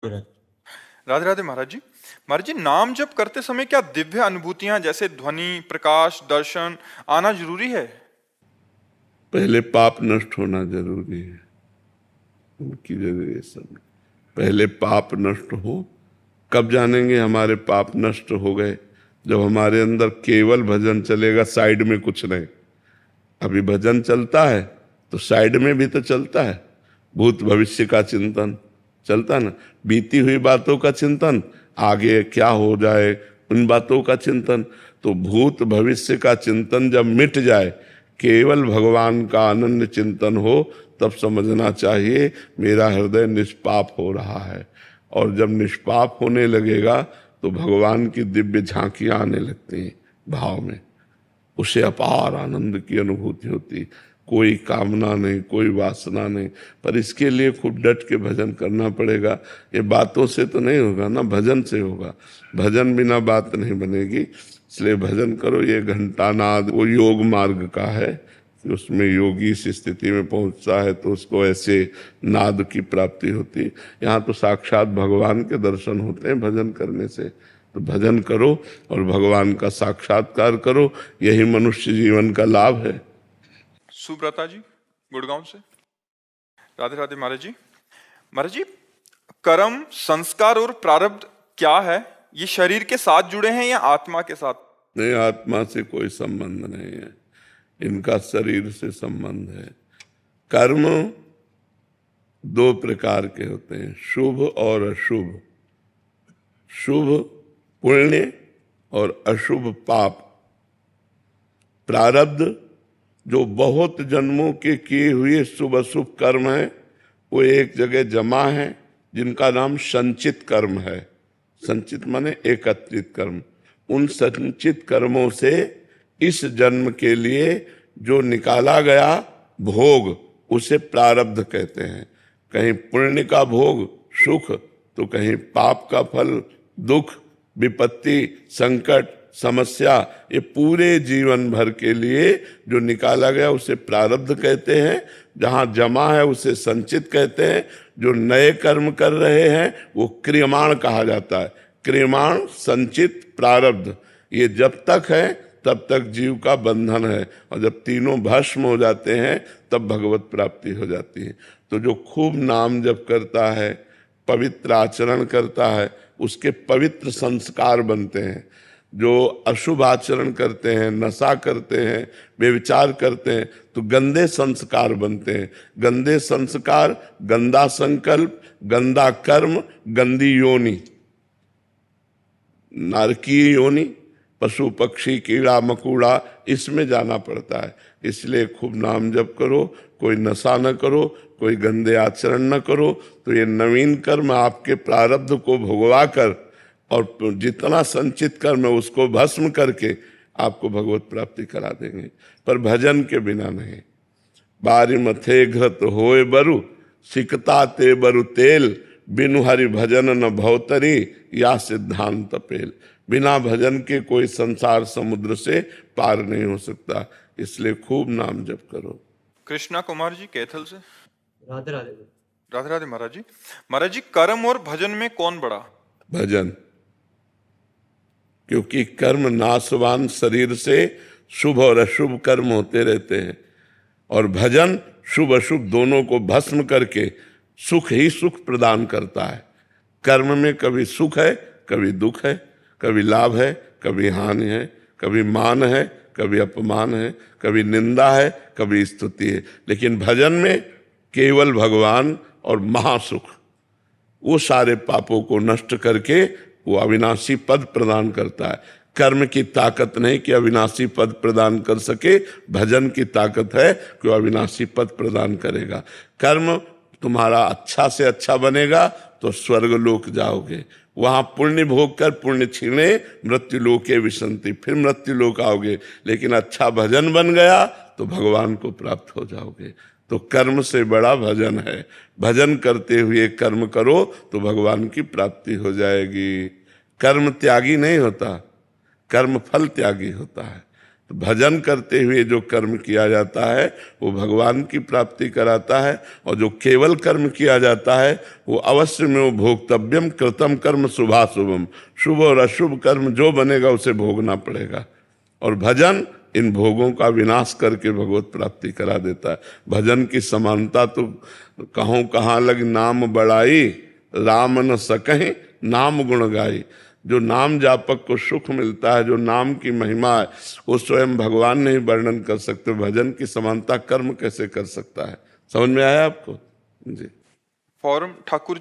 राधे राधे महाराज जी। महाराज जी, नाम जप करते समय क्या दिव्य अनुभूतियां जैसे ध्वनि, प्रकाश, दर्शन आना जरूरी है? पहले पाप नष्ट होना जरूरी है। उनकी जरूरी है सब। पहले पाप नष्ट हो। कब जानेंगे हमारे पाप नष्ट हो गए? जब हमारे अंदर केवल भजन चलेगा, साइड में कुछ नहीं। अभी भजन चलता है तो साइड में भी तो चलता है। भूत भविष्य का चिंतन चलता ना, बीती हुई बातों का चिंतन, आगे क्या हो जाए उन बातों का चिंतन। तो भूत भविष्य का चिंतन जब मिट जाए, केवल भगवान का अनन्य चिंतन हो, तब समझना चाहिए मेरा हृदय निष्पाप हो रहा है। और जब निष्पाप होने लगेगा तो भगवान की दिव्य झांकियां आने लगती हैं भाव में। उसे अपार आनंद की अनुभूति होती। कोई कामना नहीं, कोई वासना नहीं, पर इसके लिए खूब डट के भजन करना पड़ेगा। ये बातों से तो नहीं होगा ना, भजन से होगा। भजन बिना बात नहीं बनेगी। इसलिए भजन करो। ये घंटा नाद वो योग मार्ग का है कि उसमें योगी इस स्थिति में पहुंचता है तो उसको ऐसे नाद की प्राप्ति होती है। यहाँ तो साक्षात भगवान के दर्शन होते हैं भजन करने से। तो भजन करो और भगवान का साक्षात्कार करो, यही मनुष्य जीवन का लाभ है। सुब्रता जी, गुड़गांव से। राधे राधे महाराज जी। महाराज जी, कर्म, संस्कार और प्रारब्ध क्या है? ये शरीर के साथ जुड़े हैं या आत्मा के साथ? नहीं, आत्मा से कोई संबंध नहीं है, इनका शरीर से संबंध है। कर्म दो प्रकार के होते हैं, शुभ और अशुभ। शुभ पुण्य और अशुभ पाप। प्रारब्ध जो बहुत जन्मों के किए हुए शुभ अशुभ कर्म है, वो एक जगह जमा है, जिनका नाम संचित कर्म है। संचित माने एकत्रित कर्म। उन संचित कर्मों से इस जन्म के लिए जो निकाला गया भोग, उसे प्रारब्ध कहते हैं। कहीं पुण्य का भोग सुख, तो कहीं पाप का फल दुख, विपत्ति, संकट, समस्या। ये पूरे जीवन भर के लिए जो निकाला गया उसे प्रारब्ध कहते हैं। जहां जमा है उसे संचित कहते हैं। जो नए कर्म कर रहे हैं वो क्रियमाण कहा जाता है। क्रियमाण, संचित, प्रारब्ध, ये जब तक है तब तक जीव का बंधन है। और जब तीनों भस्म हो जाते हैं तब भगवत प्राप्ति हो जाती है। तो जो खूब नाम जप करता है, पवित्र आचरण करता है, उसके पवित्र संस्कार बनते हैं। जो अशुभ आचरण करते हैं, नशा करते हैं, व्यभिचार करते हैं, तो गंदे संस्कार बनते हैं। गंदे संस्कार, गंदा संकल्प, गंदा कर्म, गंदी योनि, नारकीय योनि, पशु पक्षी कीड़ा मकोड़ा, इसमें जाना पड़ता है। इसलिए खूब नाम जप करो, कोई नशा न करो, कोई गंदे आचरण न करो, तो ये नवीन कर्म आपके प्रारब्ध को भोगवा कर और जितना संचित कर्म है उसको भस्म करके आपको भगवत प्राप्ति करा देंगे। पर भजन के बिना नहीं। बारी मथे घृत होए बरु, सिकता ते बरु तेल, बिनु हरि भजन न भवतरी, या सिद्धांत पेल। बिना भजन के कोई संसार समुद्र से पार नहीं हो सकता। इसलिए खूब नाम जप करो। कृष्णा कुमार जी, कैथल से। राधे राधे। राधे राधे महाराज जी। महाराज जी, कर्म और भजन में कौन बड़ा? भजन, क्योंकि कर्म नाशवान शरीर से शुभ और अशुभ कर्म होते रहते हैं, और भजन शुभ अशुभ दोनों को भस्म करके सुख ही सुख प्रदान करता है। कर्म में कभी सुख है, कभी दुख है, कभी लाभ है, कभी हानि है, कभी मान है, कभी अपमान है, कभी निंदा है, कभी स्तुति है। लेकिन भजन में केवल भगवान और महासुख, वो सारे पापों को नष्ट करके वो अविनाशी पद प्रदान करता है। कर्म की ताकत नहीं कि अविनाशी पद प्रदान कर सके, भजन की ताकत है कि वो अविनाशी पद प्रदान करेगा। कर्म तुम्हारा अच्छा से अच्छा बनेगा तो स्वर्ग लोक जाओगे, वहां पुण्य भोग कर पुण्य छीने मृत्यु लोके विसंति, फिर मृत्यु लोक आओगे। लेकिन अच्छा भजन बन गया तो भगवान को प्राप्त हो जाओगे। तो कर्म से बड़ा भजन है। भजन करते हुए कर्म करो तो भगवान की प्राप्ति हो जाएगी। कर्म त्यागी नहीं होता, कर्म फल त्यागी होता है। तो भजन करते हुए जो कर्म किया जाता है वो भगवान की प्राप्ति कराता है, और जो केवल कर्म किया जाता है वो अवश्य में वो भोक्तव्यम कृतम कर्म शुभाशुभम, शुभ और अशुभ कर्म जो बनेगा उसे भोगना पड़ेगा। और भजन इन भोगों का विनाश करके भगवत प्राप्ति करा देता है। भजन की समानता तो कहूँ कहाँ लग नाम बड़ाई, राम न सकहीं नाम गुण गाई। जो नाम जापक को सुख मिलता है, जो नाम की महिमा है, वो स्वयं भगवान नहीं वर्णन कर सकते। भजन की समानता कर्म कैसे कर सकता है? समझ में आया आपको? जी। फॉर्म ठाकुर